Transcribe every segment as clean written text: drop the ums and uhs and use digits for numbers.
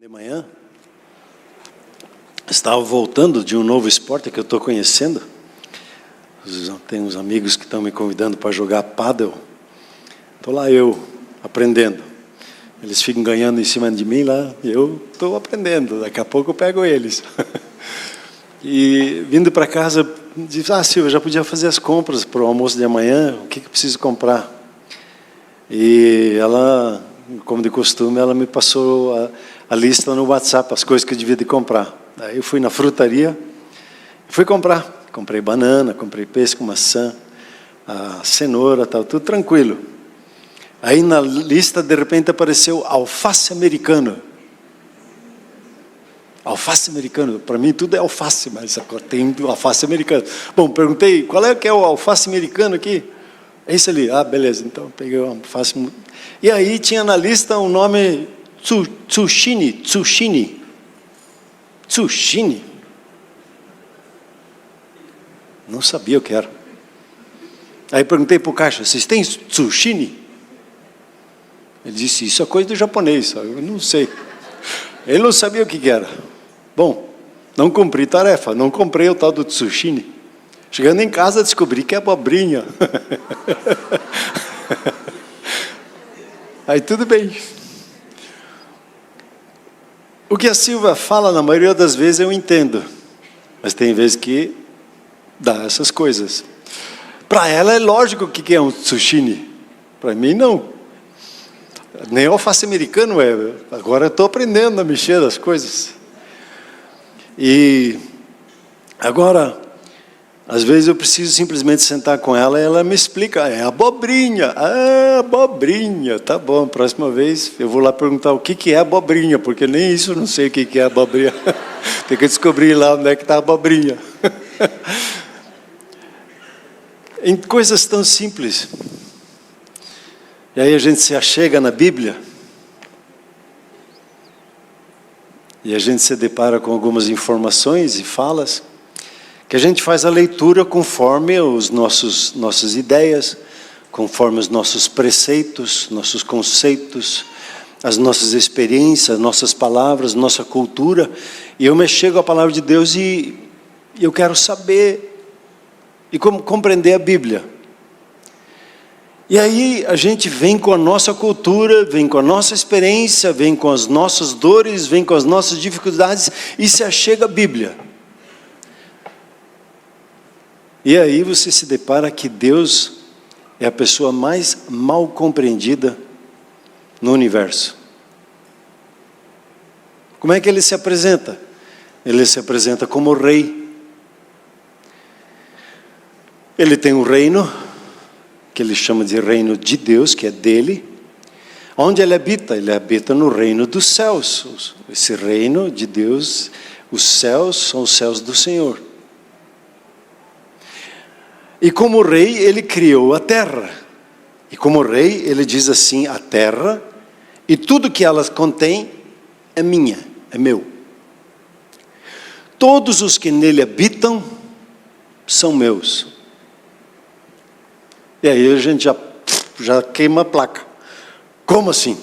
De manhã, estava voltando de um novo esporte que eu estou conhecendo. Tem uns amigos que estão me convidando para jogar pádel. Estou lá eu, aprendendo. Eles ficam ganhando em cima de mim lá, e eu estou aprendendo. Daqui a pouco eu pego eles. E vindo para casa, disse, Silvia, eu já podia fazer as compras para o almoço de amanhã, o que eu preciso comprar? E ela, como de costume, ela me passou a lista no WhatsApp, as coisas que eu devia de comprar. Aí eu fui na frutaria, fui comprar. Comprei banana, comprei pêssego, maçã, a cenoura, tal, tudo tranquilo. Aí na lista, de repente, apareceu alface americano. Alface americano, para mim tudo é alface, mas agora tem alface americano. Bom, perguntei, qual é que é o alface americano aqui? É esse ali. Ah, beleza, então peguei o alface. E aí tinha na lista um nome, Tsushini. Não sabia o que era. Aí perguntei para o caixa, vocês têm Tsushini? Ele disse, isso é coisa do japonês, eu não sei. Ele não sabia o que era. Bom, não cumpri tarefa, não comprei o tal do Tsushini. Chegando em casa, descobri que é abobrinha. Aí tudo bem. O que a Silvia fala, na maioria das vezes, eu entendo. Mas tem vezes que dá essas coisas. Para ela é lógico o que é um Tsushini. Para mim, não. Nem alface americano é. Agora eu estou aprendendo a mexer as coisas. E agora, às vezes eu preciso simplesmente sentar com ela e ela me explica. É abobrinha. Ah, abobrinha. Tá bom, próxima vez eu vou lá perguntar o que é abobrinha, porque nem isso eu não sei o que é abobrinha. Tem que descobrir lá onde é que está a abobrinha. Em coisas tão simples. E aí a gente se achega na Bíblia e a gente se depara com algumas informações e falas que a gente faz a leitura conforme os nossas ideias, conforme os nossos preceitos, nossos conceitos, as nossas experiências, nossas palavras, nossa cultura. E eu me chego à palavra de Deus e eu quero saber e compreender a Bíblia. E aí a gente vem com a nossa cultura, vem com a nossa experiência, vem com as nossas dores, vem com as nossas dificuldades e se achega à Bíblia. E aí você se depara que Deus é a pessoa mais mal compreendida no universo. Como é que ele se apresenta? Ele se apresenta como rei. Ele tem um reino que ele chama de reino de Deus, que é dele. Onde ele habita? Ele habita no reino dos céus. Esse reino de Deus, os céus são os céus do Senhor. E como rei, ele criou a terra. E como rei, ele diz assim, a terra e tudo que ela contém é minha, é meu. Todos os que nele habitam são meus. E aí a gente já queima a placa. Como assim?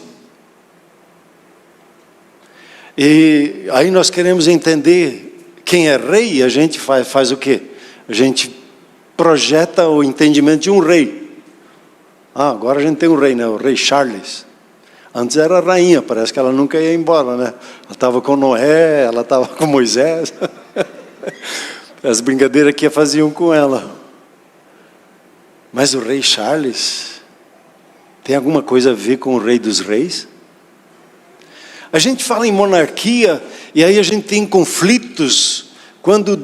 E aí nós queremos entender quem é rei, e a gente faz o quê? A gente projeta o entendimento de um rei. Ah, agora a gente tem um rei, né? O rei Charles. Antes era a rainha, parece que ela nunca ia embora, né? Ela estava com Noé, ela estava com Moisés. As brincadeiras que faziam com ela. Mas o rei Charles tem alguma coisa a ver com o rei dos reis? A gente fala em monarquia e aí a gente tem conflitos quando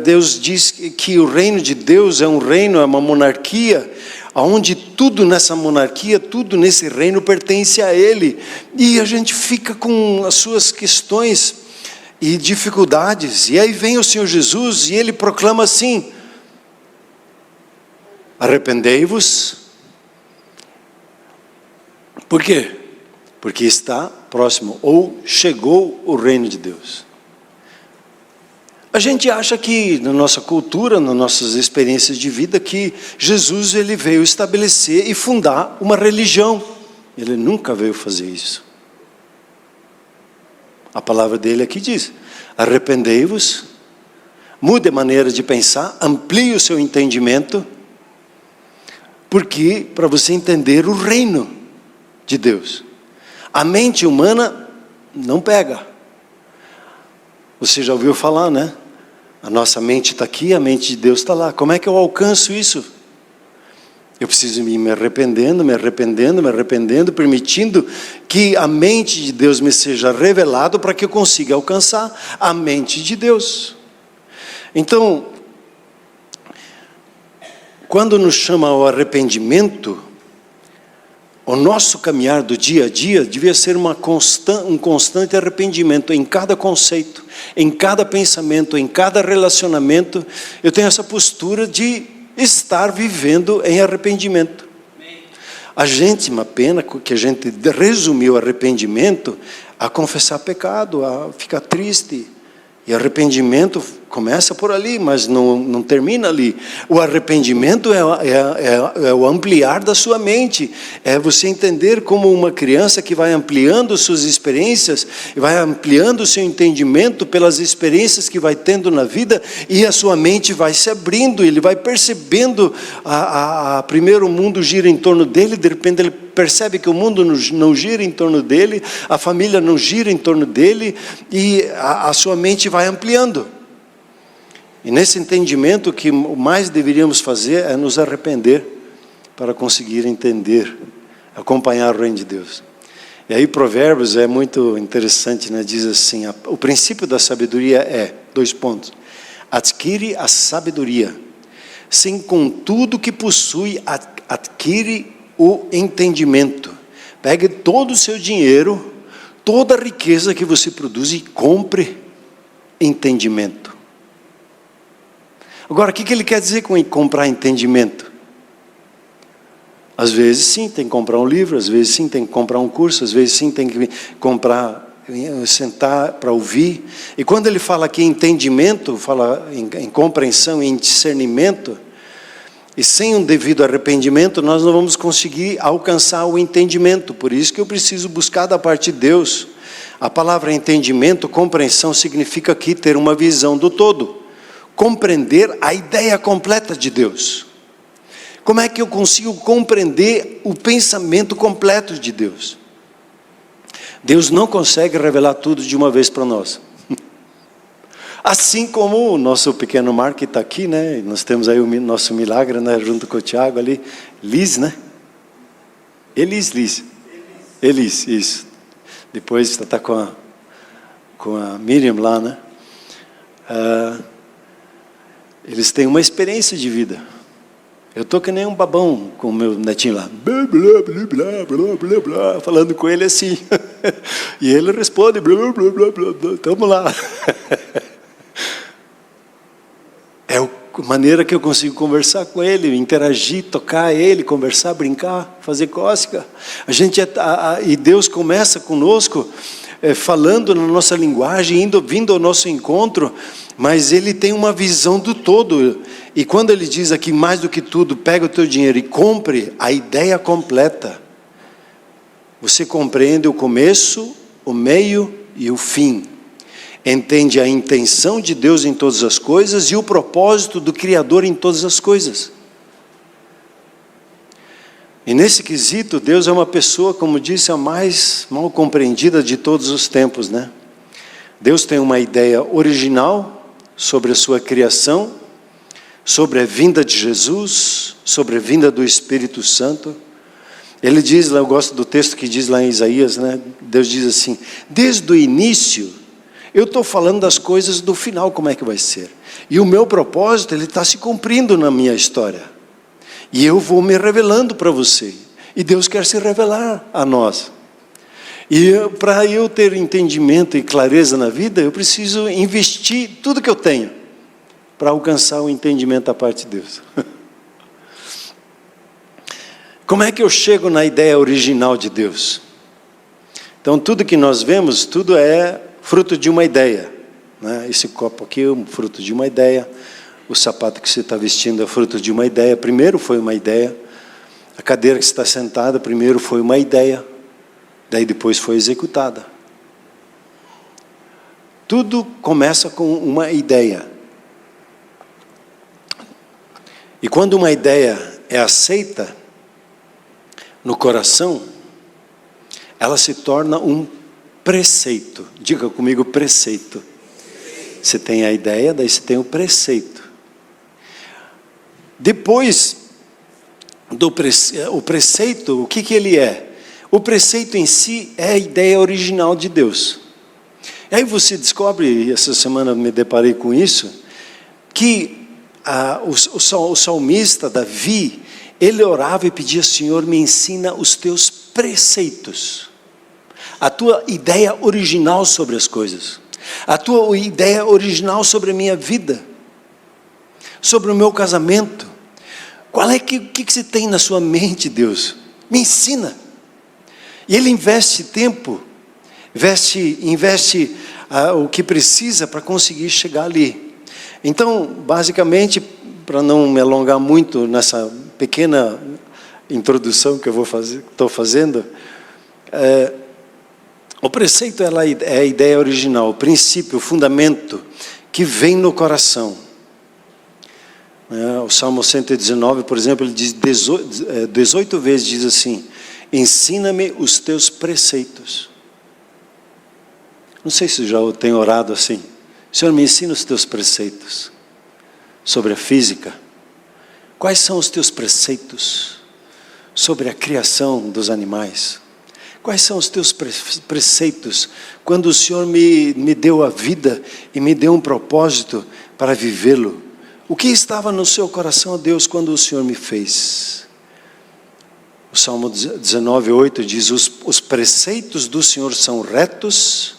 Deus diz que o reino de Deus é um reino, é uma monarquia, onde tudo nessa monarquia, tudo nesse reino pertence a Ele. E a gente fica com as suas questões e dificuldades. E aí vem o Senhor Jesus e Ele proclama assim, arrependei-vos. Por quê? Porque está próximo, ou chegou o reino de Deus. A gente acha que, na nossa cultura, nas nossas experiências de vida, que Jesus ele veio estabelecer e fundar uma religião. Ele nunca veio fazer isso. A palavra dele aqui diz: arrependei-vos, mude a maneira de pensar, amplie o seu entendimento, porque para você entender o reino de Deus. A mente humana não pega. Você já ouviu falar, né? A nossa mente está aqui, a mente de Deus está lá. Como é que eu alcanço isso? Eu preciso ir me arrependendo, permitindo que a mente de Deus me seja revelado para que eu consiga alcançar a mente de Deus. Então, quando nos chama ao arrependimento, o nosso caminhar do dia a dia devia ser um constante arrependimento em cada conceito, em cada pensamento, em cada relacionamento. Eu tenho essa postura de estar vivendo em arrependimento. A gente, uma pena que a gente resumiu arrependimento a confessar pecado, a ficar triste. E arrependimento começa por ali, mas não termina ali. O arrependimento é o ampliar da sua mente. É você entender como uma criança que vai ampliando suas experiências, vai ampliando o seu entendimento pelas experiências que vai tendo na vida, e a sua mente vai se abrindo, ele vai percebendo, primeiro o mundo gira em torno dele, de repente ele percebe que o mundo não gira em torno dele, a família não gira em torno dele, e a sua mente vai ampliando. E nesse entendimento, o que mais deveríamos fazer é nos arrepender para conseguir entender, acompanhar o reino de Deus. E aí Provérbios é muito interessante, né? Diz assim: o princípio da sabedoria é, 2 pontos, adquire a sabedoria, sem com tudo que possui, adquire o entendimento. Pegue todo o seu dinheiro, toda a riqueza que você produz e compre entendimento. Agora, o que ele quer dizer com comprar entendimento? Às vezes sim, tem que comprar um livro, às vezes sim, tem que comprar um curso, às vezes sim, tem que comprar, sentar para ouvir. E quando ele fala aqui em entendimento, fala em compreensão, em discernimento, e sem um devido arrependimento, nós não vamos conseguir alcançar o entendimento. Por isso que eu preciso buscar da parte de Deus. A palavra entendimento, compreensão, significa aqui ter uma visão do todo. Compreender a ideia completa de Deus. Como é que eu consigo compreender o pensamento completo de Deus? Deus não consegue revelar tudo de uma vez para nós. Assim como o nosso pequeno Mark está aqui, né? Nós temos aí o nosso milagre, né? Junto com o Tiago ali. Liz, né? Elis, isso. Depois está com a Miriam lá, né? Eles têm uma experiência de vida. Eu estou que nem um babão com o meu netinho lá. Blá, blá, blá, blá, blá, blá, falando com ele assim. E ele responde. Blá, blá, blá, blá, blá. Vamos lá. É a maneira que eu consigo conversar com ele, interagir, tocar ele, conversar, brincar, fazer cócega. E Deus começa conosco, falando na nossa linguagem, vindo ao nosso encontro, mas Ele tem uma visão do todo. E quando Ele diz aqui, mais do que tudo, pega o teu dinheiro e compre a ideia completa, você compreende o começo, o meio e o fim. Entende a intenção de Deus em todas as coisas e o propósito do Criador em todas as coisas. E nesse quesito, Deus é uma pessoa, como disse, a mais mal compreendida de todos os tempos, né? Deus tem uma ideia original sobre a sua criação, sobre a vinda de Jesus, sobre a vinda do Espírito Santo. Ele diz lá, eu gosto do texto que diz lá em Isaías, né? Deus diz assim: desde o início, eu estou falando das coisas do final, como é que vai ser. E o meu propósito, ele está se cumprindo na minha história. E eu vou me revelando para você. E Deus quer se revelar a nós. E para eu ter entendimento e clareza na vida, eu preciso investir tudo que eu tenho para alcançar o entendimento da parte de Deus. Como é que eu chego na ideia original de Deus? Então, tudo que nós vemos, tudo é fruto de uma ideia, né? Esse copo aqui é um fruto de uma ideia. O sapato que você está vestindo é fruto de uma ideia. Primeiro foi uma ideia. A cadeira que você está sentada, primeiro foi uma ideia. Daí depois foi executada. Tudo começa com uma ideia. E quando uma ideia é aceita no coração, ela se torna um preceito. Diga comigo, preceito. Você tem a ideia, daí você tem o preceito. Depois o preceito, o que ele é? O preceito em si é a ideia original de Deus. E aí você descobre, essa semana eu me deparei com isso, que o salmista Davi, ele orava e pedia: Senhor, me ensina os teus preceitos, a tua ideia original sobre as coisas, a tua ideia original sobre a minha vida, sobre o meu casamento. O que você tem na sua mente, Deus? Me ensina. E ele investe tempo, investe o que precisa para conseguir chegar ali. Então, basicamente, para não me alongar muito nessa pequena introdução que estou fazendo, o preceito é a ideia original, o princípio, o fundamento que vem no coração. O Salmo 119, por exemplo, ele diz 18 vezes, diz assim: ensina-me os teus preceitos. Não sei se já tenho orado assim: Senhor, me ensina os teus preceitos sobre a física. Quais são os teus preceitos sobre a criação dos animais? Quais são os teus preceitos quando o Senhor me deu a vida e me deu um propósito para vivê-lo? O que estava no seu coração, Deus, quando o Senhor me fez? O Salmo 19:8 diz: os preceitos do Senhor são retos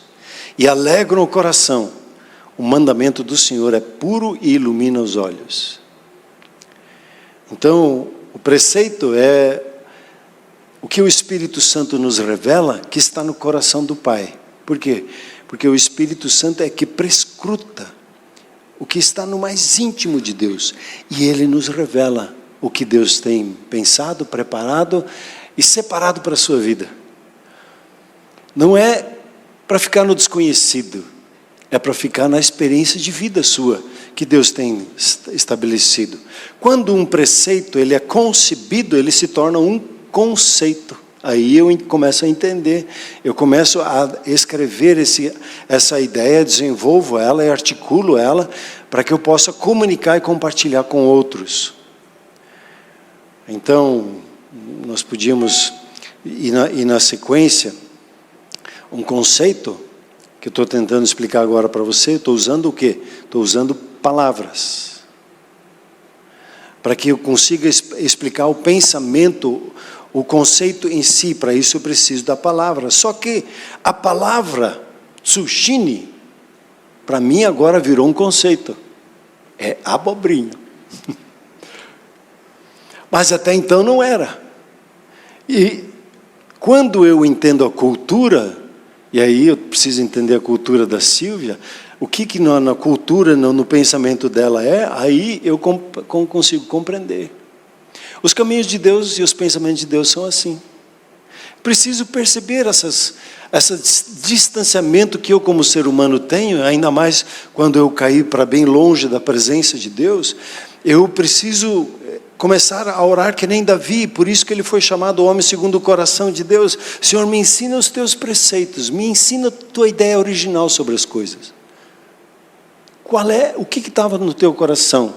e alegram o coração. O mandamento do Senhor é puro e ilumina os olhos. Então, o preceito é o que o Espírito Santo nos revela que está no coração do Pai. Por quê? Porque o Espírito Santo é que prescruta o que está no mais íntimo de Deus. E Ele nos revela o que Deus tem pensado, preparado e separado para a sua vida. Não é para ficar no desconhecido, é para ficar na experiência de vida sua, que Deus tem estabelecido. Quando um preceito ele é concebido, ele se torna um conceito. Aí eu começo a entender, eu começo a escrever essa ideia, desenvolvo ela e articulo ela, para que eu possa comunicar e compartilhar com outros. Então, nós podíamos ir na sequência, um conceito, que eu estou tentando explicar agora para você. Estou usando o quê? Estou usando palavras, para que eu consiga explicar o pensamento, o conceito em si. Para isso eu preciso da palavra. Só que a palavra tsushini, para mim agora virou um conceito. É abobrinha. Mas até então não era. E quando eu entendo a cultura, e aí eu preciso entender a cultura da Silvia, o que na cultura, no pensamento dela aí eu consigo compreender. Os caminhos de Deus e os pensamentos de Deus são assim. Preciso perceber esse distanciamento que eu como ser humano tenho, ainda mais quando eu caí para bem longe da presença de Deus. Eu preciso começar a orar que nem Davi, por isso que ele foi chamado homem segundo o coração de Deus. Senhor, me ensina os teus preceitos, me ensina a tua ideia original sobre as coisas. O que estava no teu coração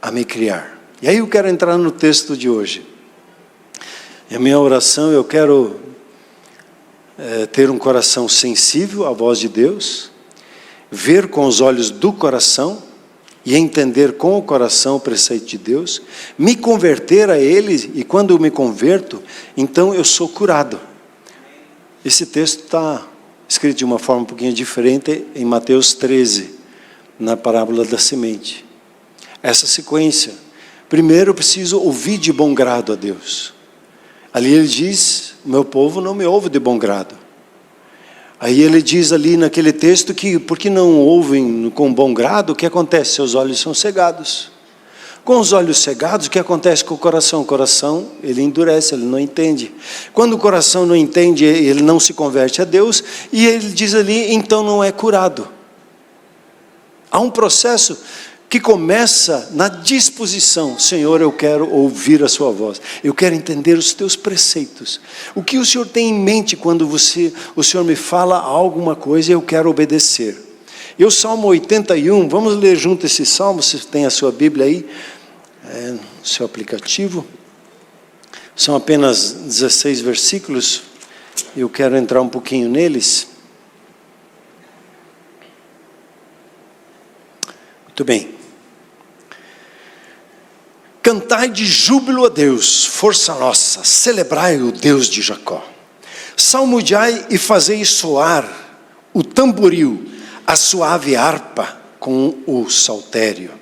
a me criar? E aí eu quero entrar no texto de hoje. E a minha oração, eu quero ter um coração sensível à voz de Deus, ver com os olhos do coração e entender com o coração o preceito de Deus, me converter a Ele, e quando eu me converto, então eu sou curado. Esse texto está escrito de uma forma um pouquinho diferente em Mateus 13, na parábola da semente. Essa sequência: primeiro eu preciso ouvir de bom grado a Deus. Ali ele diz: meu povo não me ouve de bom grado. Aí ele diz ali naquele texto que, porque não ouvem com bom grado, o que acontece? Seus olhos são cegados. Com os olhos cegados, o que acontece com o coração? O coração, ele endurece, ele não entende. Quando o coração não entende, ele não se converte a Deus, e ele diz ali, então não é curado. Há um processo que começa na disposição. Senhor, eu quero ouvir a sua voz. Eu quero entender os teus preceitos. O que o Senhor tem em mente quando o Senhor me fala alguma coisa e eu quero obedecer? E o Salmo 81, vamos ler junto esse Salmo, se tem a sua Bíblia aí, no seu aplicativo. São apenas 16 versículos, eu quero entrar um pouquinho neles. Muito bem. Cantai de júbilo a Deus, força nossa, celebrai o Deus de Jacó. Salmodiai e fazei soar o tamboril, a suave harpa com o saltério.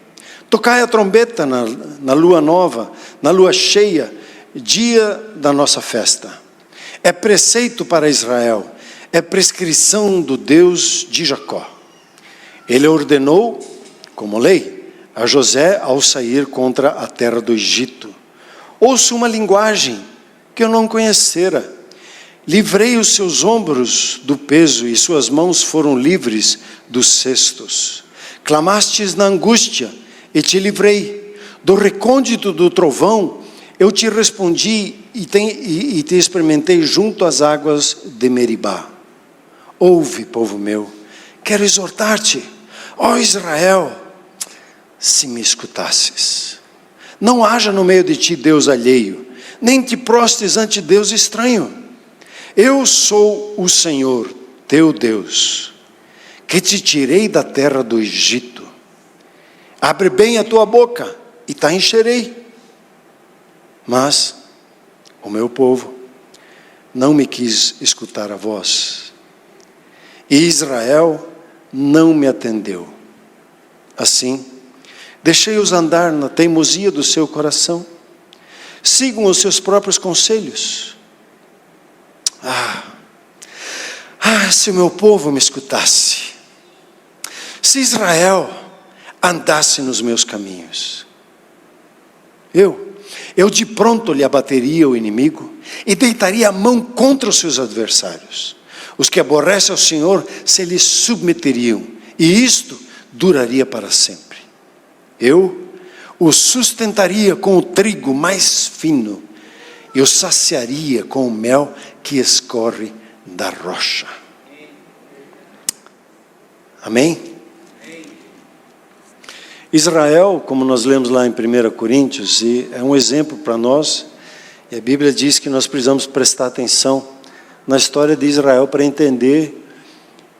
Tocai a trombeta na lua nova, na lua cheia, dia da nossa festa. É preceito para Israel, é prescrição do Deus de Jacó. Ele ordenou, como lei, a José ao sair contra a terra do Egito. Ouço uma linguagem que eu não conhecera. Livrei os seus ombros do peso e suas mãos foram livres dos cestos. Clamastes na angústia e te livrei. Do recôndito do trovão eu te respondi e te experimentei junto às águas de Meribá. Ouve, povo meu, quero exortar-te, ó Israel, se me escutasses. Não haja no meio de ti Deus alheio, nem te prostres ante Deus estranho. Eu sou o Senhor, teu Deus, que te tirei da terra do Egito. Abre bem a tua boca e te encherei. Mas o meu povo não me quis escutar a voz, e Israel não me atendeu. Assim, deixei-os andar na teimosia do seu coração. Sigam os seus próprios conselhos. Se o meu povo me escutasse, se Israel andasse nos meus caminhos, eu de pronto lhe abateria o inimigo e deitaria a mão contra os seus adversários. Os que aborrecem ao Senhor se lhe submeteriam, e isto duraria para sempre. Eu o sustentaria com o trigo mais fino e o saciaria com o mel que escorre da rocha. Amém? Israel, como nós lemos lá em 1 Coríntios, é um exemplo para nós, e a Bíblia diz que nós precisamos prestar atenção na história de Israel para entender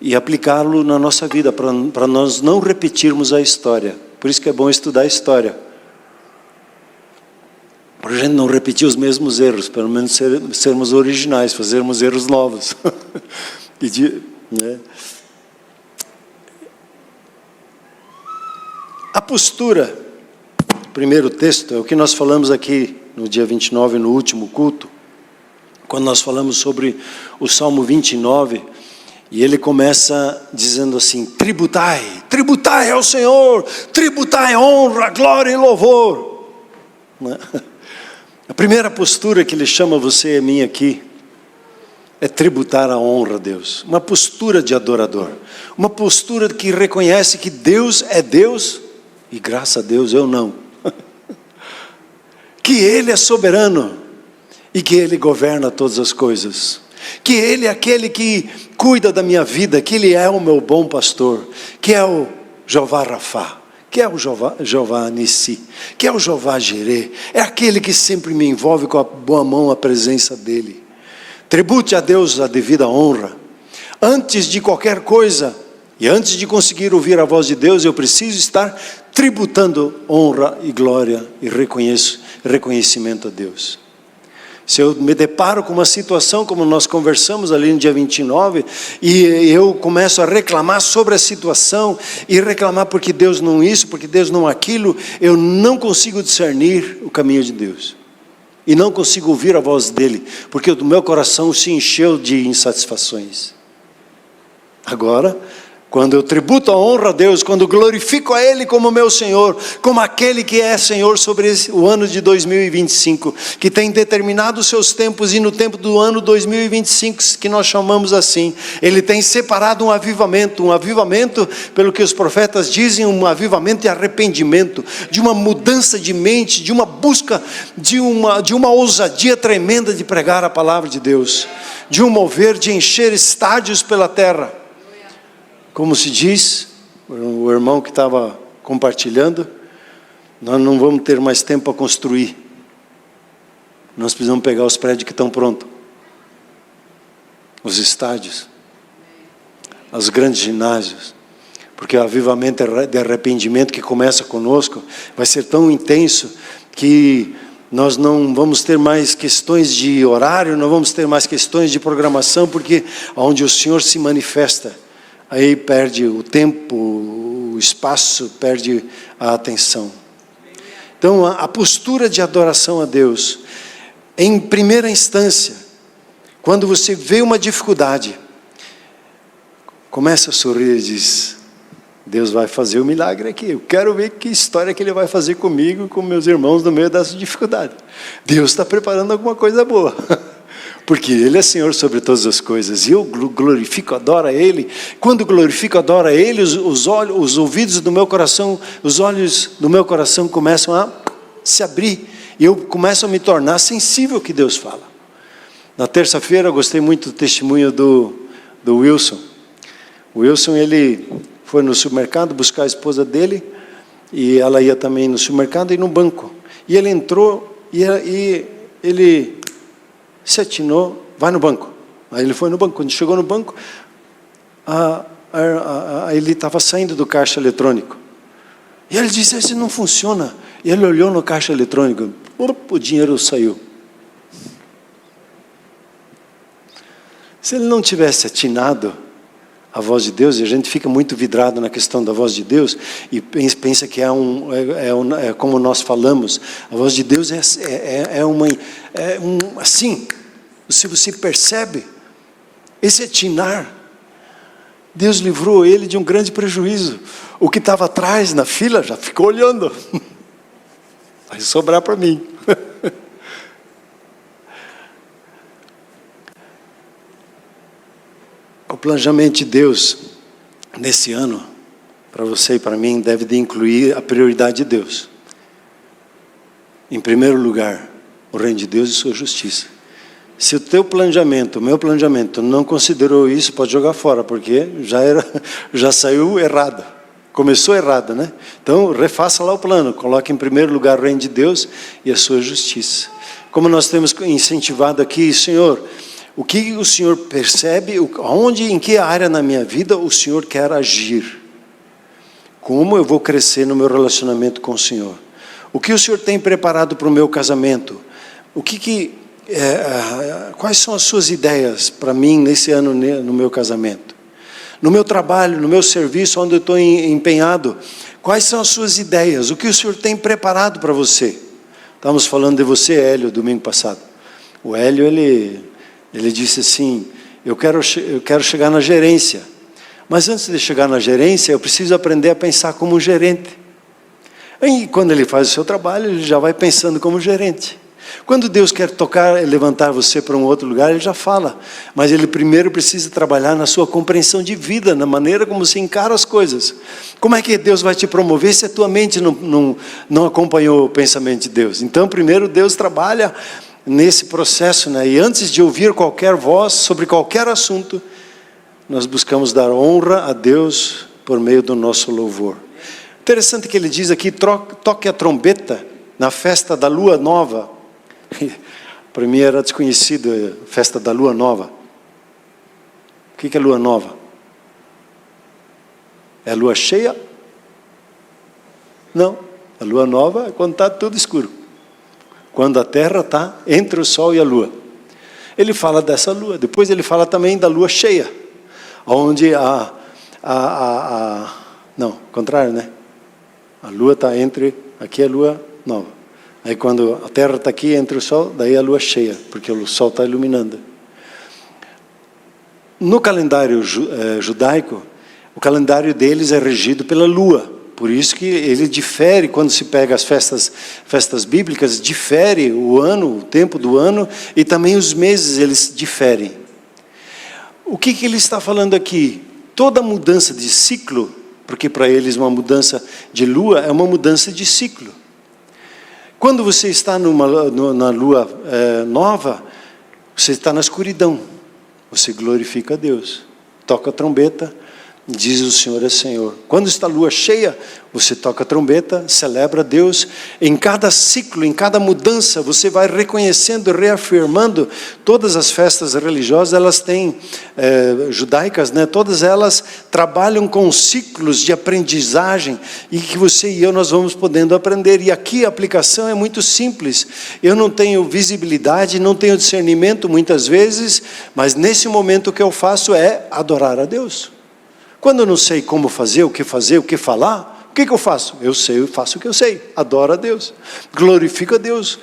e aplicá-lo na nossa vida, para nós não repetirmos a história. Por isso que é bom estudar a história, para a gente não repetir os mesmos erros, pelo menos sermos originais, fazermos erros novos. A postura, o primeiro texto, é o que nós falamos aqui no dia 29, no último culto, quando nós falamos sobre o Salmo 29, e ele começa dizendo assim: tributai, tributai ao Senhor, tributai honra, glória e louvor. A primeira postura que ele chama você e a mim aqui, é tributar a honra a Deus, uma postura de adorador, uma postura que reconhece que Deus é Deus, e graças a Deus eu não, que Ele é soberano, e que Ele governa todas as coisas, que Ele é aquele que cuida da minha vida, que Ele é o meu bom pastor, que é o Jeová Rafá, que é o Jeová Nissi, que é o Jeová Jireh, é aquele que sempre me envolve com a boa mão a presença dEle. Tribute a Deus a devida honra. Antes de qualquer coisa, e antes de conseguir ouvir a voz de Deus, eu preciso estar tributando honra e glória e reconhecimento a Deus. Se eu me deparo com uma situação como nós conversamos ali no dia 29, e eu começo a reclamar sobre a situação, e reclamar porque Deus não isso, porque Deus não aquilo, eu não consigo discernir o caminho de Deus. E não consigo ouvir a voz dEle, porque o meu coração se encheu de insatisfações. Agora, Quando eu tributo a honra a Deus, quando glorifico a Ele como meu Senhor, como aquele que é Senhor sobre o ano de 2025, que tem determinado os seus tempos, e no tempo do ano 2025, que nós chamamos assim, Ele tem separado um avivamento, pelo que os profetas dizem, um avivamento de arrependimento, de uma mudança de mente, de uma busca, de uma ousadia tremenda de pregar a palavra de Deus, de um mover, de encher estádios pela terra. Como se diz, o irmão que estava compartilhando, nós não vamos ter mais tempo para construir. Nós precisamos pegar os prédios que estão prontos. Os estádios. Os grandes ginásios. Porque o avivamento de arrependimento que começa conosco vai ser tão intenso que nós não vamos ter mais questões de horário, não vamos ter mais questões de programação, porque onde o Senhor se manifesta, aí perde o tempo, o espaço, perde a atenção. Então, a postura de adoração a Deus, em primeira instância, quando você vê uma dificuldade, começa a sorrir e diz: Deus vai fazer o milagre aqui, eu quero ver que história que Ele vai fazer comigo e com meus irmãos no meio dessa dificuldade. Deus está preparando alguma coisa boa. Porque Ele é Senhor sobre todas as coisas, e eu glorifico, adoro a Ele. Quando glorifico, adoro a Ele, os ouvidos do meu coração, os olhos do meu coração começam a se abrir, e eu começo a me tornar sensível ao que Deus fala. Na terça-feira, eu gostei muito do testemunho do Wilson. O Wilson, ele foi no supermercado buscar a esposa dele, e ela ia também no supermercado e no banco. E ele entrou, e ele se atinou, vai no banco. Aí ele foi no banco. Quando chegou no banco, ele estava saindo do caixa eletrônico. E ele disse: esse não funciona. E ele olhou no caixa eletrônico, o dinheiro saiu. Se ele não tivesse atinado a voz de Deus, e a gente fica muito vidrado na questão da voz de Deus, e pensa que é como nós falamos, a voz de Deus assim, se você percebe, esse atinar, Deus livrou ele de um grande prejuízo. O que estava atrás na fila já ficou olhando, vai sobrar para mim. O planejamento de Deus nesse ano, para você e para mim, deve de incluir a prioridade de Deus. Em primeiro lugar, o reino de Deus e sua justiça. Se o teu planejamento, o meu planejamento, não considerou isso, pode jogar fora, porque já saiu errado. Começou errado, né? Então, refaça lá o plano, coloque em primeiro lugar o reino de Deus e a sua justiça. Como nós temos incentivado aqui, Senhor, o que o Senhor percebe, em que área na minha vida o Senhor quer agir? Como eu vou crescer no meu relacionamento com o Senhor? O que o Senhor tem preparado para o meu casamento? Quais são as suas ideias para mim nesse ano no meu casamento? No meu trabalho, no meu serviço, onde eu estou empenhado, quais são as suas ideias? O que o Senhor tem preparado para você? Estávamos falando de você, Hélio, domingo passado. O Hélio, ele disse assim: eu quero chegar na gerência, mas antes de chegar na gerência, eu preciso aprender a pensar como um gerente. E quando ele faz o seu trabalho, ele já vai pensando como gerente. Quando Deus quer levantar você para um outro lugar, Ele já fala. Mas Ele primeiro precisa trabalhar na sua compreensão de vida, na maneira como você encara as coisas. Como é que Deus vai te promover se a tua mente não acompanhou o pensamento de Deus? Então, primeiro Deus trabalha nesse processo, né? E antes de ouvir qualquer voz sobre qualquer assunto, nós buscamos dar honra a Deus por meio do nosso louvor. Interessante que ele diz aqui: toque a trombeta na festa da lua nova. Para mim era desconhecido a festa da lua nova. O que é lua nova? É a lua cheia? Não, a lua nova é quando está tudo escuro, quando a terra está entre o sol e a lua. Ele fala dessa lua. Depois ele fala também da lua cheia, onde não, contrário, né? A lua está entre, aqui é a lua nova. Aí quando a terra está aqui entre o sol, daí a lua cheia, porque o sol está iluminando. No calendário judaico, O calendário deles é regido pela lua. Por isso que ele difere, quando se pega as festas bíblicas, difere o ano, o tempo do ano, e também os meses eles diferem. O que ele está falando aqui? Toda mudança de ciclo, porque para eles uma mudança de lua é uma mudança de ciclo. Quando você está na lua nova, você está na escuridão, você glorifica a Deus, toca a trombeta, diz o Senhor é Senhor. Quando está a lua cheia, você toca a trombeta, celebra a Deus. Em cada ciclo, em cada mudança, você vai reconhecendo, reafirmando. Todas as festas religiosas, elas têm, judaicas, né? Todas elas trabalham com ciclos de aprendizagem, e que você e eu, nós vamos podendo aprender. E aqui a aplicação é muito simples. Eu não tenho visibilidade, não tenho discernimento muitas vezes, mas nesse momento o que eu faço é adorar a Deus. Quando eu não sei como fazer, o que falar, o que eu faço? Eu sei, eu faço o que eu sei, adoro a Deus, glorifico a Deus.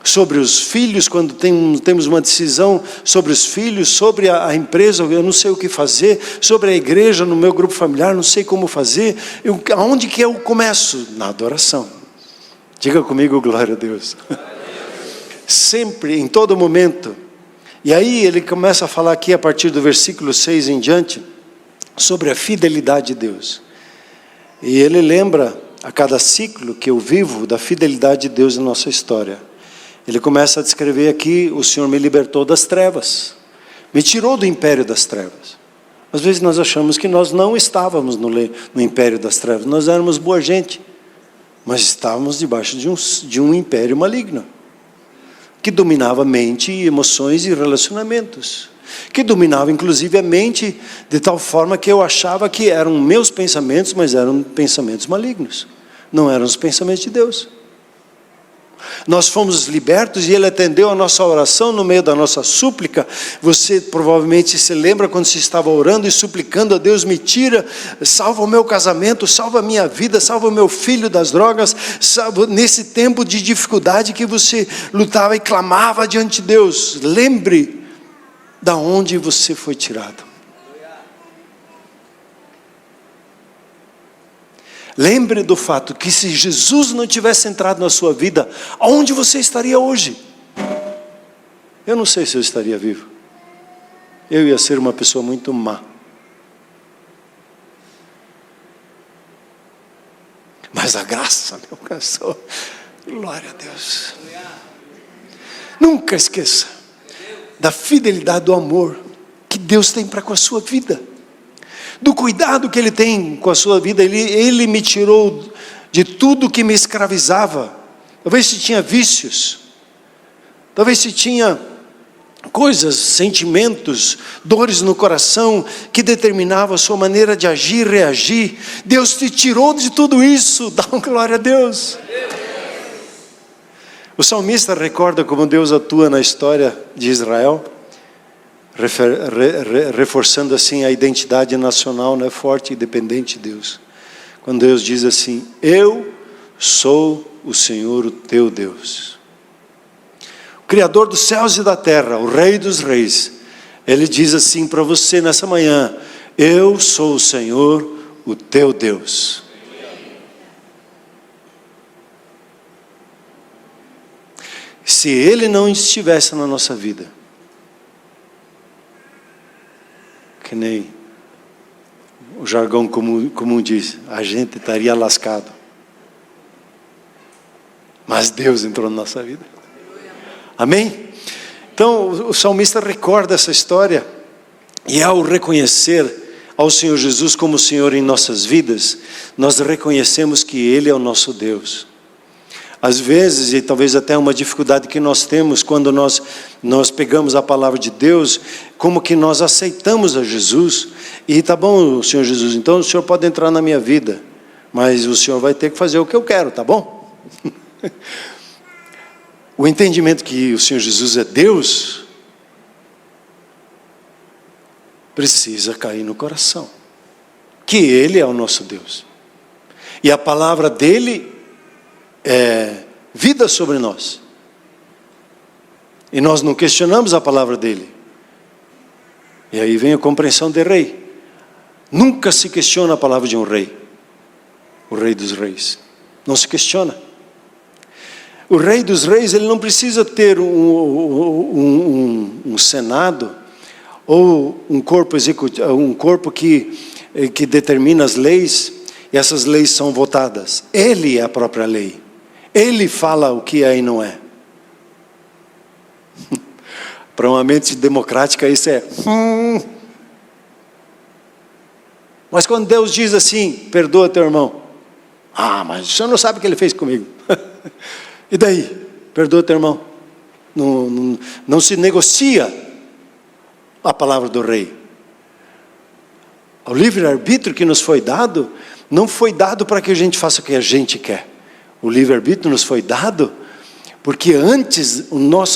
Sobre os filhos, quando temos uma decisão sobre os filhos, sobre a empresa, eu não sei o que fazer, sobre a igreja, no meu grupo familiar, não sei como fazer, aonde que eu começo? Na adoração. Diga comigo, glória a Deus. Sempre, em todo momento. E aí ele começa a falar aqui, a partir do versículo 6 em diante, sobre a fidelidade de Deus. E ele lembra a cada ciclo que eu vivo da fidelidade de Deus na nossa história. Ele começa a descrever aqui: o Senhor me libertou das trevas, me tirou do império das trevas. Às vezes nós achamos que nós não estávamos no império das trevas, nós éramos boa gente, mas estávamos debaixo de um império maligno, que dominava mente, emoções e relacionamentos, que dominava inclusive a mente, de tal forma que eu achava que eram meus pensamentos, mas eram pensamentos malignos, não eram os pensamentos de Deus. Nós fomos libertos e Ele atendeu a nossa oração no meio da nossa súplica. Você provavelmente se lembra quando você estava orando e suplicando a Deus: me tira, salva o meu casamento, salva a minha vida, salva o meu filho das drogas, salva, nesse tempo de dificuldade que você lutava e clamava diante de Deus. Lembre da onde você foi tirado. Lembre do fato que se Jesus não tivesse entrado na sua vida, aonde você estaria hoje? Eu não sei se eu estaria vivo. Eu ia ser uma pessoa muito má. Mas a graça me alcançou. Glória a Deus. Nunca esqueça da fidelidade, do amor que Deus tem para com a sua vida, do cuidado que Ele tem com a sua vida. Ele me tirou de tudo que me escravizava. Talvez se tinha vícios, talvez se tinha coisas, sentimentos, dores no coração que determinavam a sua maneira de agir, reagir. Deus te tirou de tudo isso. Dá uma glória a Deus. O salmista recorda como Deus atua na história de Israel, reforçando assim a identidade nacional, né, forte e dependente de Deus. Quando Deus diz assim: eu sou o Senhor, o teu Deus, o Criador dos céus e da terra, o Rei dos reis. Ele diz assim para você nessa manhã: eu sou o Senhor, o teu Deus. Se Ele não estivesse na nossa vida, que nem o jargão comum diz, a gente estaria lascado. Mas Deus entrou na nossa vida. Amém? Então o salmista recorda essa história, e ao reconhecer ao Senhor Jesus como Senhor em nossas vidas, nós reconhecemos que Ele é o nosso Deus. Às vezes, e talvez até uma dificuldade que nós temos quando nós pegamos a palavra de Deus, como que nós aceitamos a Jesus, e tá bom, Senhor Jesus, então o Senhor pode entrar na minha vida, mas o Senhor vai ter que fazer o que eu quero, tá bom? O entendimento que o Senhor Jesus é Deus, precisa cair no coração, que Ele é o nosso Deus, e a palavra dEle é vida sobre nós, e nós não questionamos a palavra dele. E aí vem a compreensão de rei. Nunca se questiona a palavra de um rei. O rei dos reis. Não se questiona. O rei dos reis, ele não precisa ter um senado ou um corpo executivo, um corpo que determina as leis, e essas leis são votadas. Ele é a própria lei. Ele fala o que é e não é. Para uma mente democrática isso é Mas quando Deus diz assim, perdoa teu irmão. Ah, mas o senhor não sabe o que ele fez comigo. E daí? Perdoa teu irmão. Não se negocia a palavra do rei. O livre-arbítrio que nos foi dado, não foi dado para que a gente faça o que a gente quer. O livre-arbítrio nos foi dado porque antes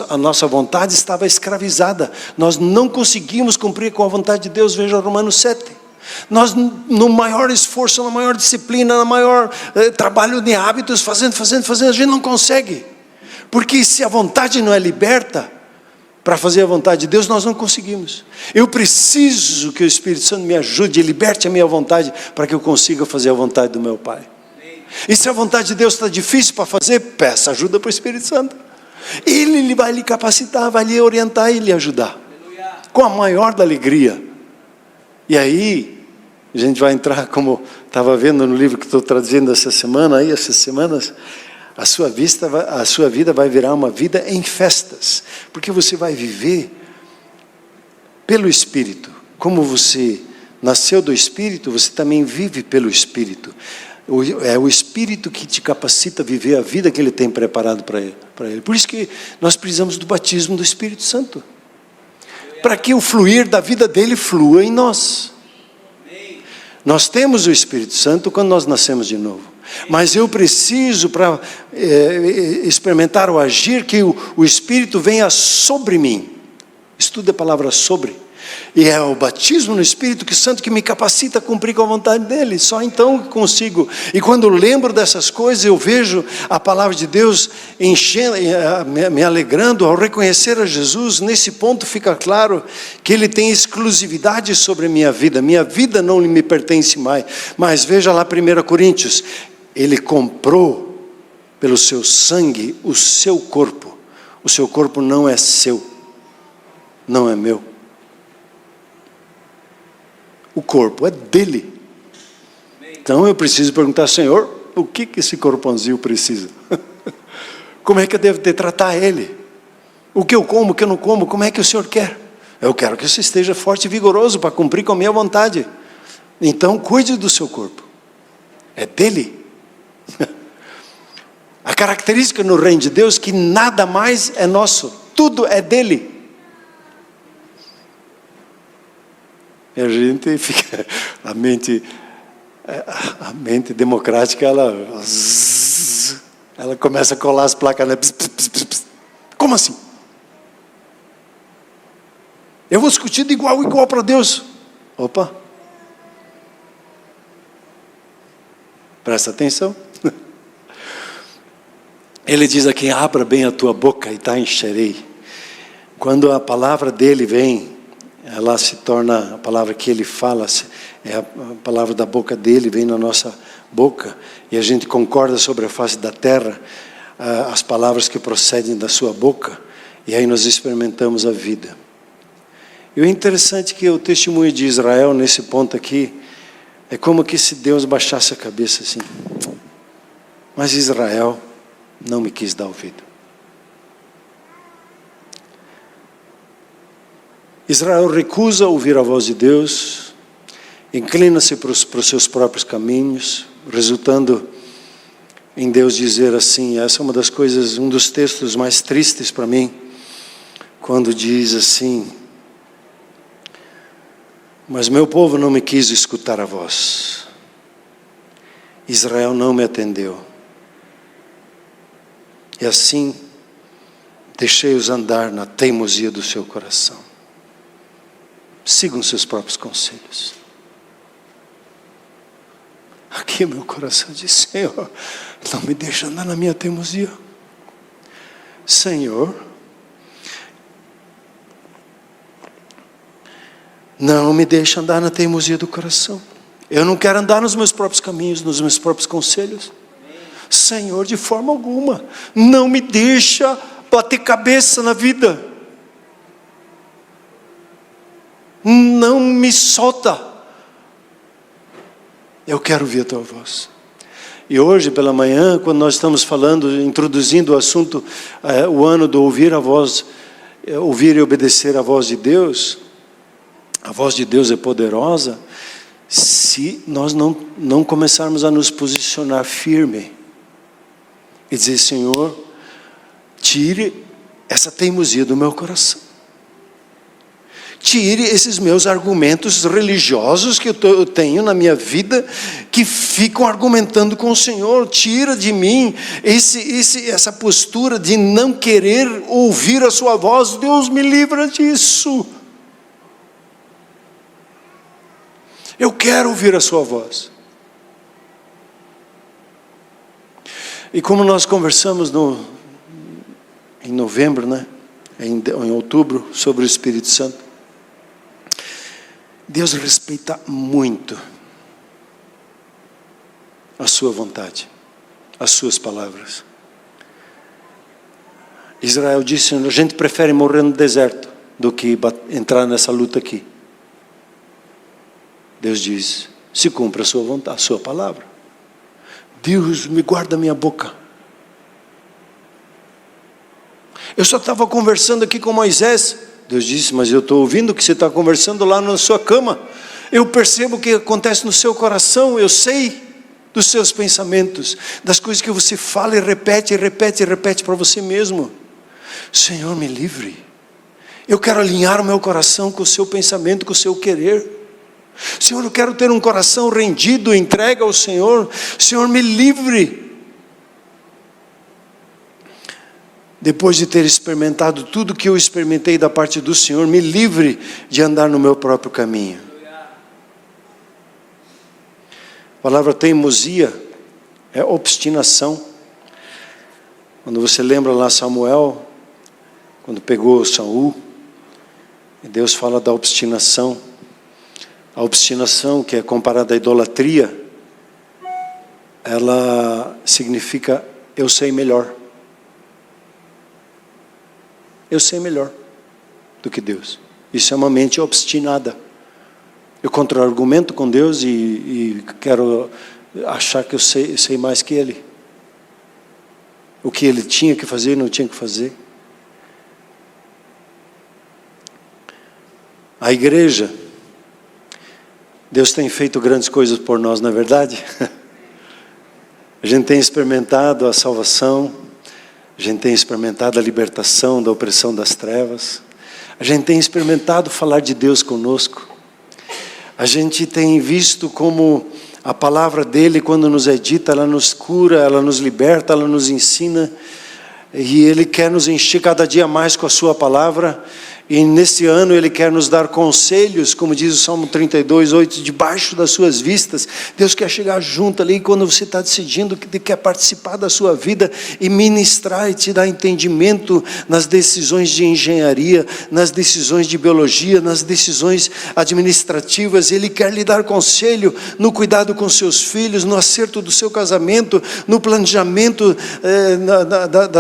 a nossa vontade estava escravizada. Nós não conseguimos cumprir com a vontade de Deus. Veja Romanos 7. Nós, no maior esforço, na maior disciplina, no maior trabalho de hábitos, fazendo, a gente não consegue. Porque se a vontade não é liberta, para fazer a vontade de Deus, nós não conseguimos. Eu preciso que o Espírito Santo me ajude e liberte a minha vontade, para que eu consiga fazer a vontade do meu Pai. E se a vontade de Deus está difícil para fazer, peça ajuda para o Espírito Santo. Ele vai lhe capacitar, vai lhe orientar e lhe ajudar. Com a maior da alegria. E aí, a gente vai entrar, como estava vendo no livro que estou traduzindo essas semanas, a sua vida vai virar uma vida em festas. Porque você vai viver pelo Espírito. Como você nasceu do Espírito, você também vive pelo Espírito. É o Espírito que te capacita a viver a vida que Ele tem preparado para ele. Por isso que nós precisamos do batismo do Espírito Santo. Para que o fluir da vida dele flua em nós. Nós temos o Espírito Santo quando nós nascemos de novo. Mas eu preciso, para experimentar o agir, que o Espírito venha sobre mim. Estude a palavra sobre. E é o batismo no Espírito Santo que me capacita a cumprir com a vontade dEle. Só então que consigo. E quando eu lembro dessas coisas, eu vejo a palavra de Deus enchendo, me alegrando ao reconhecer a Jesus. Nesse ponto fica claro que Ele tem exclusividade sobre a minha vida. Minha vida não me pertence mais. Mas veja lá 1 Coríntios. Ele comprou pelo seu sangue o seu corpo. O seu corpo não é seu. Não é meu. O corpo é dele. Então eu preciso perguntar, Senhor, o que esse corpãozinho precisa? Como é que eu devo tratar ele? O que eu como, o que eu não como, como é que o Senhor quer? Eu quero que você esteja forte e vigoroso para cumprir com a minha vontade. Então cuide do seu corpo. É dele. A característica no reino de Deus é que nada mais é nosso. Tudo é dele. E a gente fica, a mente democrática, ela começa a colar as placas, né? Como assim? Eu vou discutir de igual para Deus. Opa. Presta atenção. Ele diz aqui, abra bem a tua boca e te encherei. Quando a palavra dele vem, ela se torna, a palavra que ele fala, é a palavra da boca dele, vem na nossa boca, e a gente concorda sobre a face da terra, as palavras que procedem da sua boca, e aí nós experimentamos a vida. E o interessante é que o testemunho de Israel, nesse ponto aqui, é como que se Deus baixasse a cabeça assim, mas Israel não me quis dar ouvido. Israel recusa ouvir a voz de Deus, inclina-se para os seus próprios caminhos, resultando em Deus dizer assim, essa é uma das coisas, um dos textos mais tristes para mim, quando diz assim, mas meu povo não me quis escutar a voz, Israel não me atendeu, e assim deixei-os andar na teimosia do seu coração. Sigam seus próprios conselhos. Aqui meu coração diz, Senhor, não me deixa andar na minha teimosia. Senhor, Não me deixa andar na teimosia do coração. Eu não quero andar nos meus próprios caminhos, nos meus próprios conselhos. Senhor, de forma alguma, não me deixa bater cabeça na vida. Não me solta. Eu quero ouvir a tua voz. E hoje pela manhã, quando nós estamos falando, introduzindo o assunto, o ano do ouvir a voz, ouvir e obedecer a voz de Deus. A voz de Deus é poderosa, se nós não começarmos a nos posicionar firme, e dizer, Senhor, tire essa teimosia do meu coração. Tire esses meus argumentos religiosos que eu tenho na minha vida, que ficam argumentando com o Senhor. Tira de mim essa postura de não querer ouvir a sua voz. Deus me livra disso. Eu quero ouvir a sua voz. E como nós conversamos em novembro, né? Em outubro, sobre o Espírito Santo. Deus respeita muito a sua vontade, as suas palavras. Israel disse, a gente prefere morrer no deserto do que entrar nessa luta aqui. Deus diz, se cumpra a sua vontade, a sua palavra. Deus, me guarda a minha boca. Eu só estava conversando aqui com Moisés. Deus disse, mas eu estou ouvindo o que você está conversando lá na sua cama. Eu percebo o que acontece no seu coração. Eu sei dos seus pensamentos, das coisas que você fala e repete para você mesmo. Senhor, me livre. Eu quero alinhar o meu coração com o seu pensamento, com o seu querer. Senhor, eu quero ter um coração rendido, entregue ao Senhor. Senhor, me livre. Depois de ter experimentado tudo que eu experimentei da parte do Senhor, me livre de andar no meu próprio caminho. A palavra teimosia é obstinação. Quando você lembra lá Samuel, quando pegou Saul, e Deus fala da obstinação. A obstinação, que é comparada à idolatria, ela significa eu sei melhor. Eu sei melhor do que Deus. Isso é uma mente obstinada. Eu contra-argumento com Deus e quero achar que eu sei mais que Ele. O que Ele tinha que fazer e não tinha que fazer. A igreja, Deus tem feito grandes coisas por nós, não é verdade? A gente tem experimentado a salvação. A gente tem experimentado a libertação da opressão das trevas. A gente tem experimentado falar de Deus conosco. A gente tem visto como a palavra dele, quando nos é dita, ela nos cura, ela nos liberta, ela nos ensina. E Ele quer nos encher cada dia mais com a sua palavra. E nesse ano Ele quer nos dar conselhos, como diz o Salmo 32:8, debaixo das suas vistas. Deus quer chegar junto ali quando você está decidindo que quer participar da sua vida e ministrar e te dar entendimento nas decisões de engenharia, nas decisões de biologia, nas decisões administrativas. Ele quer lhe dar conselho no cuidado com seus filhos, no acerto do seu casamento, no planejamento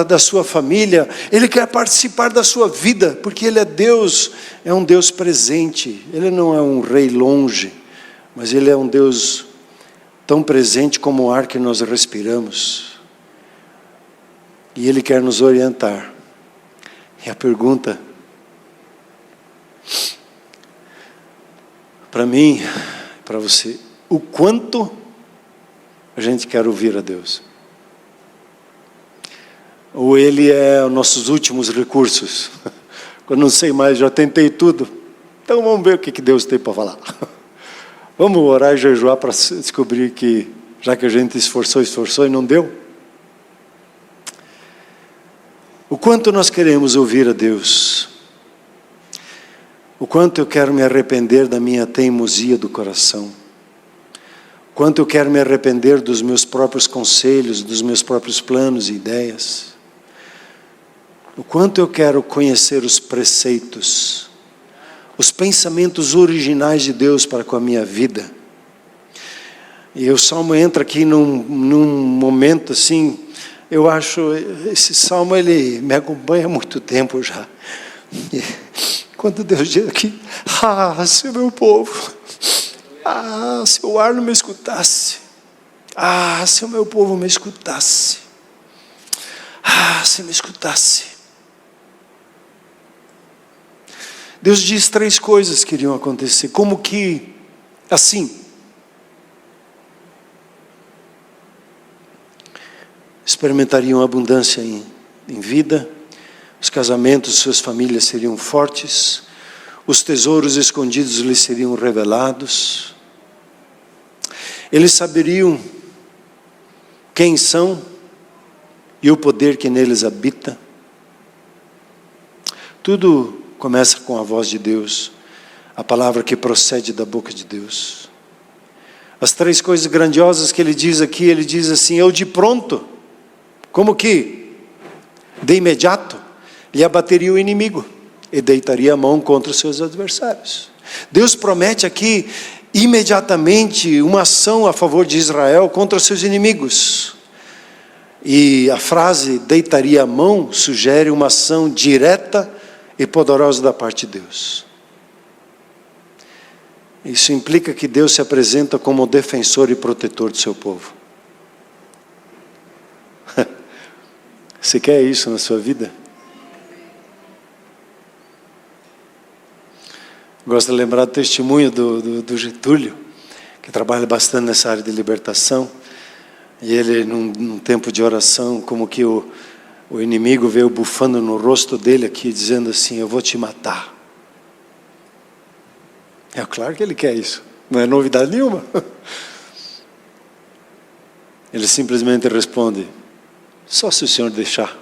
da sua família. Ele quer participar da sua vida, porque Ele é Deus, é um Deus presente. Ele não é um rei longe, mas Ele é um Deus tão presente como o ar que nós respiramos. E Ele quer nos orientar. E a pergunta, para mim, para você, o quanto a gente quer ouvir a Deus? Ou Ele é os nossos últimos recursos? Quando não sei mais, já tentei tudo. Então vamos ver o que Deus tem para falar. Vamos orar e jejuar para descobrir que, já que a gente esforçou e não deu. O quanto nós queremos ouvir a Deus. O quanto eu quero me arrepender da minha teimosia do coração. O quanto eu quero me arrepender dos meus próprios conselhos, dos meus próprios planos e ideias. O quanto eu quero conhecer os preceitos, os pensamentos originais de Deus para com a minha vida. E o Salmo entra aqui num momento assim, eu acho, esse Salmo ele me acompanha há muito tempo já. Quando Deus diz aqui, se o meu povo, se o ar não me escutasse, se o meu povo me escutasse, se me escutasse. Deus diz 3 coisas que iriam acontecer, como que, assim, experimentariam abundância em vida, os casamentos, suas famílias seriam fortes, os tesouros escondidos lhes seriam revelados, eles saberiam quem são e o poder que neles habita. Tudo começa com a voz de Deus, a palavra que procede da boca de Deus. As 3 coisas grandiosas que ele diz aqui, ele diz assim, eu de pronto, como que? De imediato, lhe abateria o inimigo e deitaria a mão contra os seus adversários. Deus promete aqui, imediatamente, uma ação a favor de Israel contra os seus inimigos. E a frase, deitaria a mão, sugere uma ação direta e poderosa da parte de Deus. Isso implica que Deus se apresenta como defensor e protetor do seu povo. Você quer isso na sua vida? Gosto de lembrar do testemunho do Getúlio, que trabalha bastante nessa área de libertação. E ele, num tempo de oração, como que o inimigo veio bufando no rosto dele aqui, dizendo assim, eu vou te matar. É claro que ele quer isso, não é novidade nenhuma. Ele simplesmente responde, só se o Senhor deixar.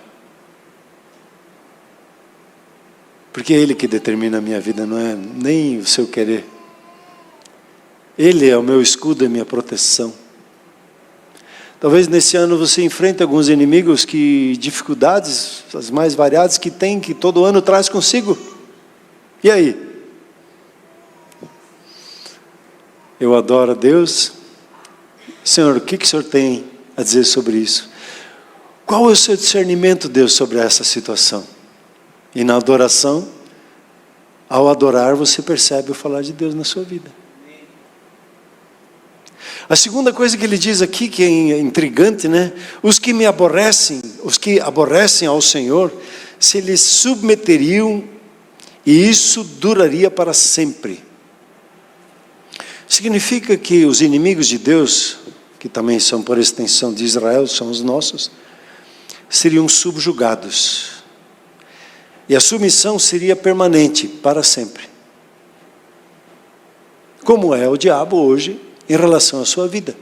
Porque é Ele que determina a minha vida, não é nem o seu querer. Ele é o meu escudo e minha proteção. Talvez nesse ano você enfrente alguns inimigos, dificuldades, as mais variadas que tem, que todo ano traz consigo. E aí? Eu adoro a Deus. Senhor, o que o Senhor tem a dizer sobre isso? Qual é o seu discernimento, Deus, sobre essa situação? E na adoração, ao adorar, você percebe o falar de Deus na sua vida. A segunda coisa que ele diz aqui, que é intrigante, né? Os que me aborrecem, os que aborrecem ao Senhor, se eles submeteriam, e isso duraria para sempre. Significa que os inimigos de Deus, que também são por extensão de Israel, são os nossos, seriam subjugados. E a submissão seria permanente, para sempre. Como é o diabo hoje, em relação à sua vida.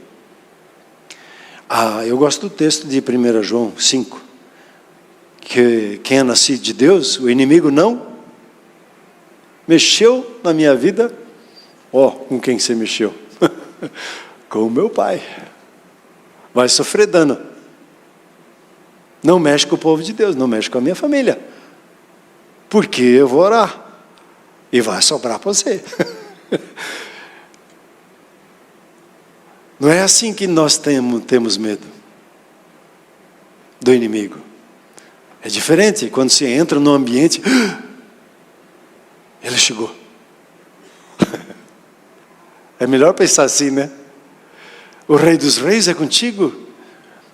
Eu gosto do texto de 1 João 5, que quem é nascido de Deus, o inimigo não mexeu na minha vida. Com quem você mexeu? Com o meu pai. Vai sofrer dano. Não mexe com o povo de Deus, não mexe com a minha família. Porque eu vou orar. E vai sobrar para você. Não é assim que nós temos medo do inimigo. É diferente quando você entra no ambiente. Ele chegou. É melhor pensar assim, né? O Rei dos Reis é contigo.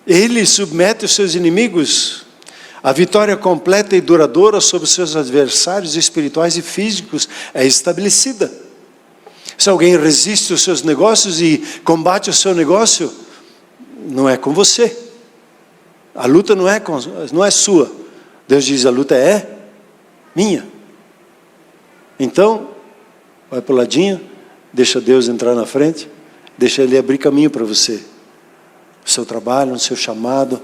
Ele submete os seus inimigos. A vitória completa e duradoura sobre os seus adversários espirituais e físicos é estabelecida. Se alguém resiste aos seus negócios e combate o seu negócio, não é com você. A luta não é sua. Deus diz, a luta é minha. Então, vai para o ladinho, deixa Deus entrar na frente, deixa Ele abrir caminho para você. No seu trabalho, no seu chamado,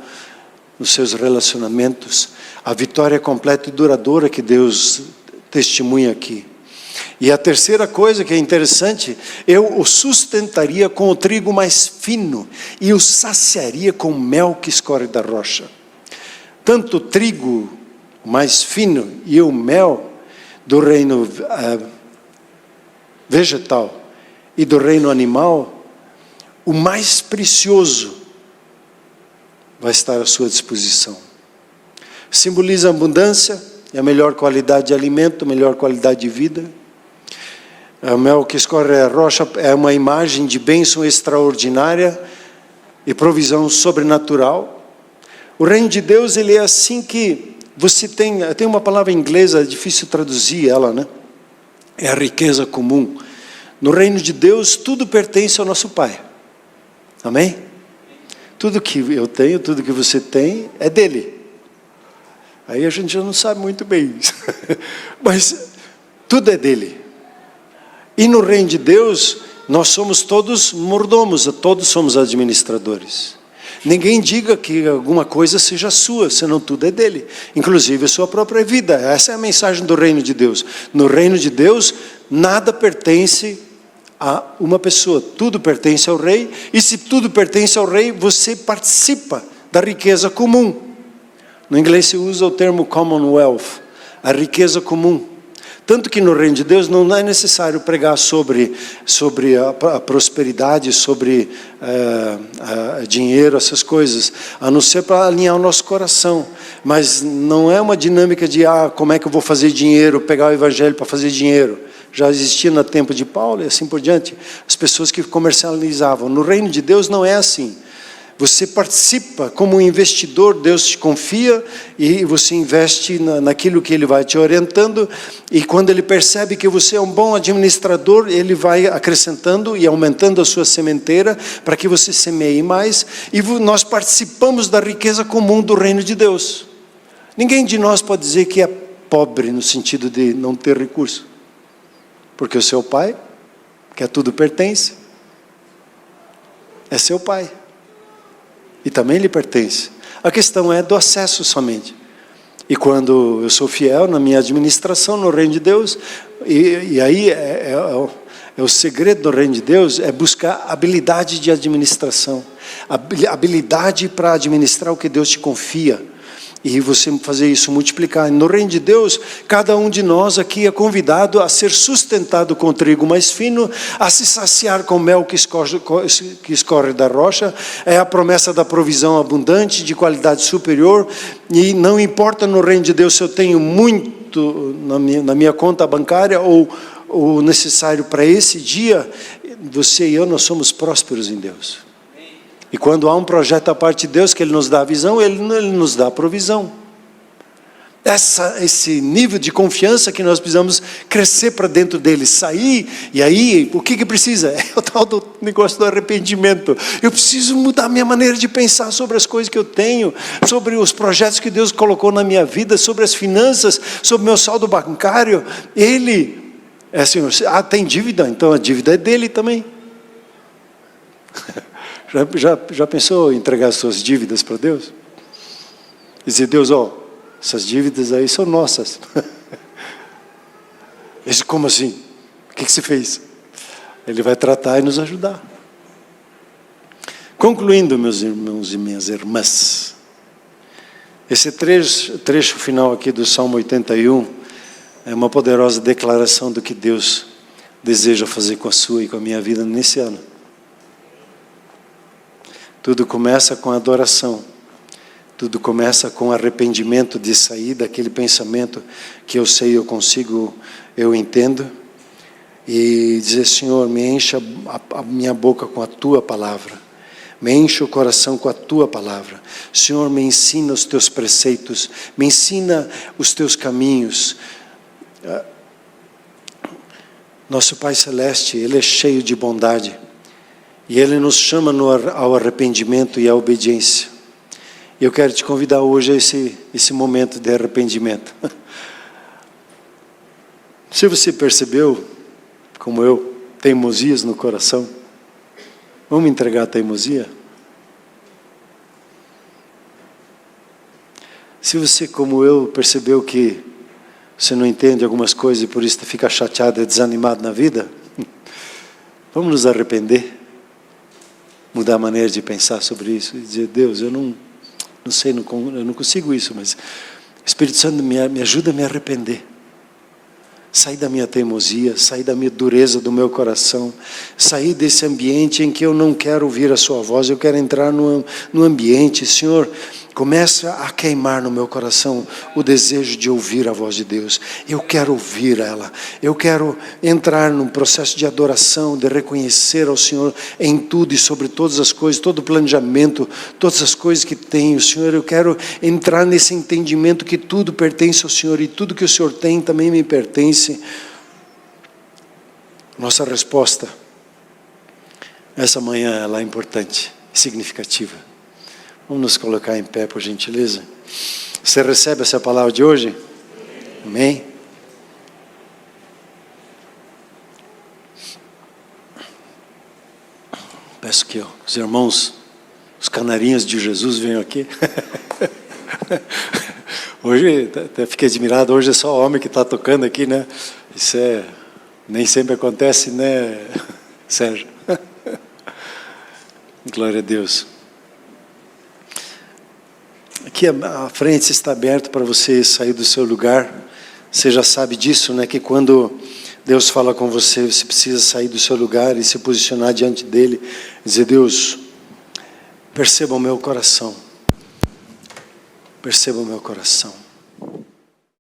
nos seus relacionamentos. A vitória completa e duradoura que Deus testemunha aqui. E a terceira coisa que é interessante, eu o sustentaria com o trigo mais fino e o saciaria com mel que escorre da rocha. Tanto o trigo mais fino e o mel do reino vegetal e do reino animal, o mais precioso vai estar à sua disposição. Simboliza a abundância e a melhor qualidade de alimento, melhor qualidade de vida. O mel que escorre a rocha é uma imagem de bênção extraordinária e provisão sobrenatural. O reino de Deus, ele é assim que você tem uma palavra inglesa, é difícil traduzir ela, né? É a riqueza comum. No reino de Deus, tudo pertence ao nosso Pai. Amém? Tudo que eu tenho, tudo que você tem, é dele. Aí a gente já não sabe muito bem isso. Mas tudo é dele. E no reino de Deus, nós somos todos mordomos, todos somos administradores. Ninguém diga que alguma coisa seja sua, senão tudo é dele. Inclusive a sua própria vida. Essa é a mensagem do reino de Deus. No reino de Deus, nada pertence a uma pessoa. Tudo pertence ao rei. E se tudo pertence ao rei, você participa da riqueza comum. No inglês se usa o termo commonwealth, a riqueza comum. Tanto que no reino de Deus não é necessário pregar sobre a prosperidade, sobre dinheiro, essas coisas, a não ser para alinhar o nosso coração. Mas não é uma dinâmica de, como é que eu vou fazer dinheiro, pegar o evangelho para fazer dinheiro. Já existia no tempo de Paulo e assim por diante, as pessoas que comercializavam. No reino de Deus não é assim. Você participa como um investidor, Deus te confia e você investe naquilo que Ele vai te orientando, e quando Ele percebe que você é um bom administrador, Ele vai acrescentando e aumentando a sua sementeira para que você semeie mais, e nós participamos da riqueza comum do reino de Deus. Ninguém de nós pode dizer que é pobre no sentido de não ter recurso, porque o seu pai, que a tudo pertence, é seu pai. E também lhe pertence. A questão é do acesso somente. E quando eu sou fiel na minha administração no reino de Deus, e aí é o segredo do reino de Deus, é buscar habilidade de administração. Habilidade para administrar o que Deus te confia. E você fazer isso multiplicar. No reino de Deus, cada um de nós aqui é convidado a ser sustentado com trigo mais fino, a se saciar com mel que escorre da rocha. É a promessa da provisão abundante, de qualidade superior. E não importa no reino de Deus se eu tenho muito na minha conta bancária ou o necessário para esse dia, você e eu, nós somos prósperos em Deus. E quando há um projeto da parte de Deus, que Ele nos dá a visão, Ele nos dá a provisão. Esse nível de confiança que nós precisamos crescer para dentro dele, sair, e aí, o que precisa? É o tal do negócio do arrependimento. Eu preciso mudar a minha maneira de pensar sobre as coisas que eu tenho, sobre os projetos que Deus colocou na minha vida, sobre as finanças, sobre o meu saldo bancário. Ele, Senhor, tem dívida? Então a dívida é dele também. Já pensou em entregar as suas dívidas para Deus? Dizer, Deus, essas dívidas aí são nossas. Isso, como assim? O que você fez? Ele vai tratar e nos ajudar. Concluindo, meus irmãos e minhas irmãs, esse trecho final aqui do Salmo 81 é uma poderosa declaração do que Deus deseja fazer com a sua e com a minha vida nesse ano. Tudo começa com adoração. Tudo começa com arrependimento de sair daquele pensamento que eu sei, eu consigo, eu entendo. E dizer, Senhor, me encha a minha boca com a Tua palavra. Me enche o coração com a Tua palavra. Senhor, me ensina os Teus preceitos. Me ensina os Teus caminhos. Nosso Pai Celeste, Ele é cheio de bondade. E Ele nos chama ao arrependimento e à obediência. E eu quero te convidar hoje a esse momento de arrependimento. Se você percebeu, como eu, teimosias no coração, vamos entregar a teimosia? Se você, como eu, percebeu que você não entende algumas coisas e por isso fica chateado e desanimado na vida, vamos nos arrepender. Mudar a maneira de pensar sobre isso e dizer, Deus, eu não sei, eu não consigo isso, mas Espírito Santo me ajuda a me arrepender. sair da minha teimosia, sair da minha dureza do meu coração, sair desse ambiente em que eu não quero ouvir a sua voz, eu quero entrar no ambiente. Senhor, começa a queimar no meu coração o desejo de ouvir a voz de Deus. Eu quero ouvir ela. Eu quero entrar num processo de adoração, de reconhecer ao Senhor em tudo e sobre todas as coisas, todo o planejamento, todas as coisas que tenho. Senhor, eu quero entrar nesse entendimento que tudo pertence ao Senhor e tudo que o Senhor tem também me pertence. Nossa resposta essa manhã ela é importante, significativa. Vamos nos colocar em pé, por gentileza. Você recebe essa palavra de hoje? Amém? Peço que os irmãos, os canarinhos de Jesus venham aqui. Hoje, até fiquei admirado, hoje é só homem que está tocando aqui, né? Isso nem sempre acontece, né, Sérgio? Glória a Deus. Aqui a frente está aberta para você sair do seu lugar. Você já sabe disso, né? Que quando Deus fala com você, você precisa sair do seu lugar e se posicionar diante dele. Dizer: Deus, perceba o meu coração. Perceba o meu coração.